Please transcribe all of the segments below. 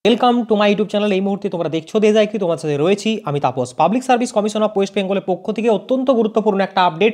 Welcome to my YouTube channel. এই মুহূর্তে তোমরা দেখছো দেজাইকি, তোমার সাথে রয়েছি আমি Tapas. Public service commission of West বেঙ্গলের পক্ষ থেকে অত্যন্ত গুরুত্বপূর্ণ একটা আপডেট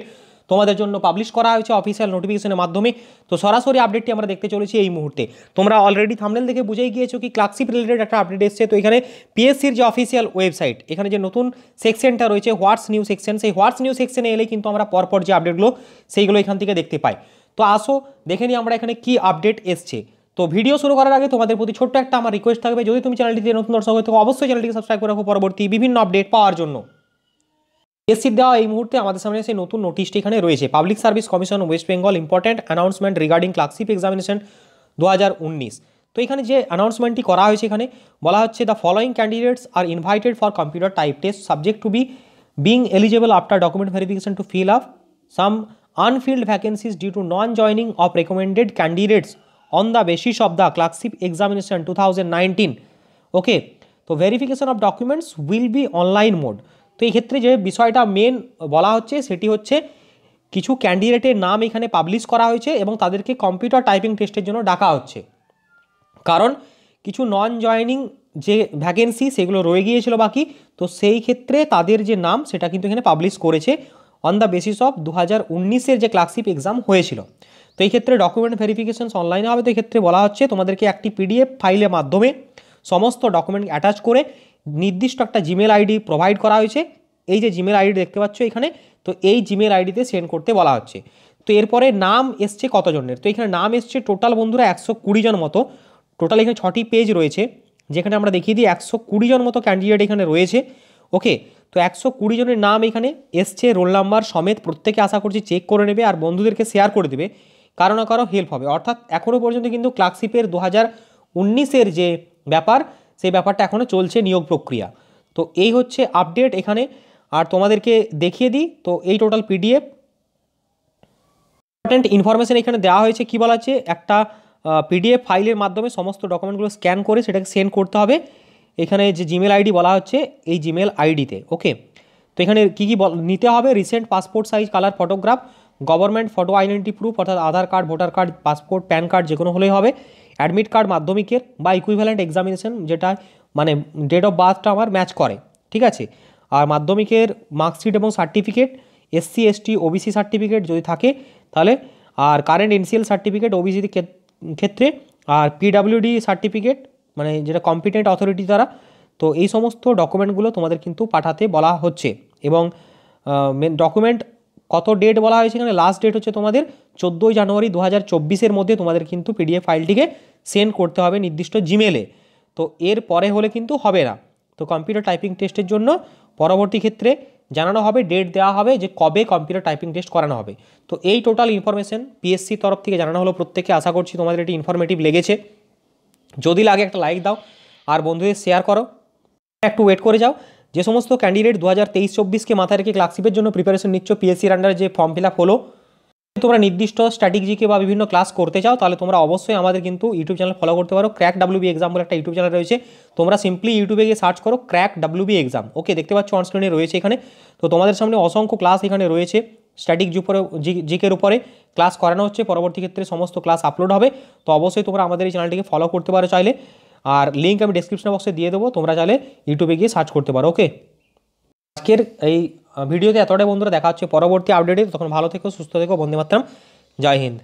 তোমাদের জন্য পাবলিশ করা হয়েছে অফিসিয়াল নোটিফিকেশনের মাধ্যমে। তো সরাসরি আপডেটটি আমরা দেখতে চলেছি এই মুহূর্তে। তোমরা অলরেডি থাম্বনেল দেখে বুঝেই গিয়েছো কি ক্লার্কশিপ রিলেটেড একটা আপডেট এসছে। তো এখানে পিএসসির যে অফিসিয়াল ওয়েবসাইট, এখানে যে নতুন সেকশনটা রয়েছে হোয়াটস নিউ সেকশন, সেই হোয়াটস নিউ সেকশনে এলেই কিন্তু আমরা পরপর যে আপডেটগুলো সেইগুলো এখান থেকে দেখতে পাই। তো আসো দেখে নিই আমরা এখানে কি আপডেট এসছে। তো ভিডিও শুরু করার আগে তোমাদের প্রতি ছোট্ট একটা আমার রিকোয়েস্ট থাকবে, যদি তুমি চ্যানেলটিতে নতুন দর্শক হয়ে থাকো অবশ্যই চ্যানেলটিকে সাবস্ক্রাইব করে রাখো পরবর্তী বিভিন্ন আপডেট পাওয়ার জন্য। এসসির দেওয়া এই মুহূর্তে আমাদের সামনে সেই নতুন নোটিশটি এখানে রয়েছে, public service commission West Bengal important announcement regarding clerkship examination 2019। তো এখানে যে অ্যানাউন্সমেন্টটি করা হয়েছে এখানে বলা হচ্ছে the following candidates are invited for computer type test subject to be being eligible after document verification to fill up some unfilled vacancies due to non-joining of recommended candidates on the basis of the clerkship examination 2019. ওকে, তো verification of documents will be online mode. তো এই ক্ষেত্রে যে বিষয়টা main বলা হচ্ছে সেটি হচ্ছে কিছু ক্যান্ডিডেটের নাম এখানে পাবলিশ করা হয়েছে এবং তাদেরকে কম্পিউটার টাইপিং টেস্টের জন্য ডাকা হচ্ছে, কারণ কিছু নন জয়নিং যে ভ্যাকেন্সি সেগুলো রয়ে গিয়েছিল বাকি। তো সেই ক্ষেত্রে তাদের যে নাম সেটা কিন্তু এখানে পাবলিশ করেছে অন দ্য বেসিস অফ 2019-এর যে ক্লার্কশিপ এক্সাম হয়েছিল। তো এই ক্ষেত্রে ডকুমেন্ট ভেরিফিকেশনস অনলাইনে হবে। তো এই ক্ষেত্রে বলা হচ্ছে তোমাদেরকে একটি পিডিএফ ফাইলের মাধ্যমে সমস্ত ডকুমেন্ট অ্যাটাচ করে নির্দিষ্ট একটা জিমেল আইডি প্রোভাইড করা হয়েছে। এই যে জিমেল আইডি দেখতে পাচ্ছ এখানে, তো এই জিমেল আইডিতে সেন্ড করতে বলা হচ্ছে। তো এরপরে নাম এসছে কতজনের, তো এখানে নাম এসছে টোটাল বন্ধুরা 120 জন মতো। টোটাল এখানে 6টি পেজ রয়েছে, যেখানে আমরা দেখিয়ে দিই 120 জন মতো ক্যান্ডিডেট এখানে রয়েছে। ওকে, তো 120 জনের নাম এখানে এসছে, রোল নাম্বার সমেত প্রত্যেকে আশা করছি চেক করে নেবে আর বন্ধুদেরকে শেয়ার করে দেবে, কারো না কারো হেল্প হবে। অর্থাৎ এখনও পর্যন্ত কিন্তু ক্লার্কশিপের 2019-এর যে ব্যাপার সেই ব্যাপারটা এখনও চলছে, নিয়োগ প্রক্রিয়া। তো এই হচ্ছে আপডেট এখানে। আর তোমাদেরকে দেখিয়ে দিই, তো এই টোটাল পিডিএফ ইম্পর্টেন্ট ইনফরমেশন এখানে দেওয়া হয়েছে। কী বলা আছে, একটা পিডিএফ ফাইলের মাধ্যমে সমস্ত ডকুমেন্টগুলো স্ক্যান করে সেটাকে সেন্ড করতে হবে এখানে যে জিমেল আইডি বলা হচ্ছে এই জিমেল আইডিতে। ওকে, তো এখানে কী কী নিতে হবে, recent passport size colour photograph, government photo identity proof অর্থাৎ Aadhaar card, voter card, passport, PAN card যে কোনো হলেই হবে, অ্যাডমিট কার্ড মাধ্যমিকের বা ইকুইভ্যালেন্ট এক্সামিনেশন যেটা মানে ডেট অফ বার্থটা আমার ম্যাচ করে, ঠিক আছে। আর মাধ্যমিকের মার্কশিট এবং certificate, SC ST OBC certificate যদি থাকে তাহলে, আর কারেন্ট এনসিএল সার্টিফিকেট ওবিসি ক্ষেত্রে, আর পিডাব্লিউডি সার্টিফিকেট মানে যেটা কম্পিটেন্ট অথরিটি দ্বারা। তো এই সমস্ত ডকুমেন্টগুলো তোমাদের কিন্তু পাঠাতে বলা হচ্ছে। এবং ডকুমেন্ট কত ডেট বলা হয়েছে এখানে, লাস্ট ডেট হচ্ছে তোমাদের 14 জানুয়ারি 2024-এর মধ্যে তোমাদের কিন্তু পিডিএফ ফাইলটিকে সেন্ড করতে হবে নির্দিষ্ট জিমেলে। তো এর পরে হলে কিন্তু হবে না। তো কম্পিউটার টাইপিং টেস্টের জন্য পরবর্তী ক্ষেত্রে জানানো হবে, ডেট দেওয়া হবে যে কবে কম্পিউটার টাইপিং টেস্ট করানো হবে। তো এই টোটাল ইনফরমেশন পিএসসি তরফ থেকে জানানো হলো প্রত্যেকে। আশা করছি তোমাদের এটি ইনফরমেটিভ লেগেছে। যদি লাগে একটা লাইক দাও আর বন্ধুদের শেয়ার করো। একটু ওয়েট করে যাও। যে সমস্ত ক্যান্ডিডেট 2023-24-কে মাথায় রেখে ক্লার্কশিপের জন্য প্রিপারেশন নিচ্ছ, পিএসসির আন্ডারে যে ফর্ম ফিল আপ হলো, তোমরা নির্দিষ্ট স্ট্র্যাটেজিকে বা বিভিন্ন ক্লাস করতে চাও তাহলে তোমরা অবশ্যই আমাদের কিন্তু ইউটিউব চ্যানেল ফলো করতে পারো। ক্র্যাক ডাব্লিউবি এক্সাম বলে একটা ইউটিউব চ্যানেল রয়েছে, তোমরা সিম্পলি ইউটিউবে গিয়ে সার্চ করো ক্র্যাক ডাব্লিউবি এক্সাম। ওকে, দেখতে পাচ্ছ অন স্ক্রিনে রয়েছে এখানে। তো তোমাদের সামনে অসংখ্য ক্লাস এখানে রয়েছে, স্ট্যাটিক উপরে জিকের উপরে ক্লাস করানো হচ্ছে। পরবর্তী ক্ষেত্রে সমস্ত ক্লাস আপলোড হবে। তো অবশ্যই তোমরা আমাদের এই চ্যানেলটিকে ফলো করতে পারো চাইলে, আর লিঙ্ক আমি ডেসক্রিপশন বক্সে দিয়ে দেবো, তোমরা চাইলে ইউটিউবে গিয়ে সার্চ করতে পারো। ওকে, আজকের এই ভিডিওতে এতটাই বন্ধুরা, দেখা হচ্ছে পরবর্তী আপডেটে। তখন ভালো থেকো, সুস্থ থেকো, বন্দে মাতরম, জয় হিন্দ।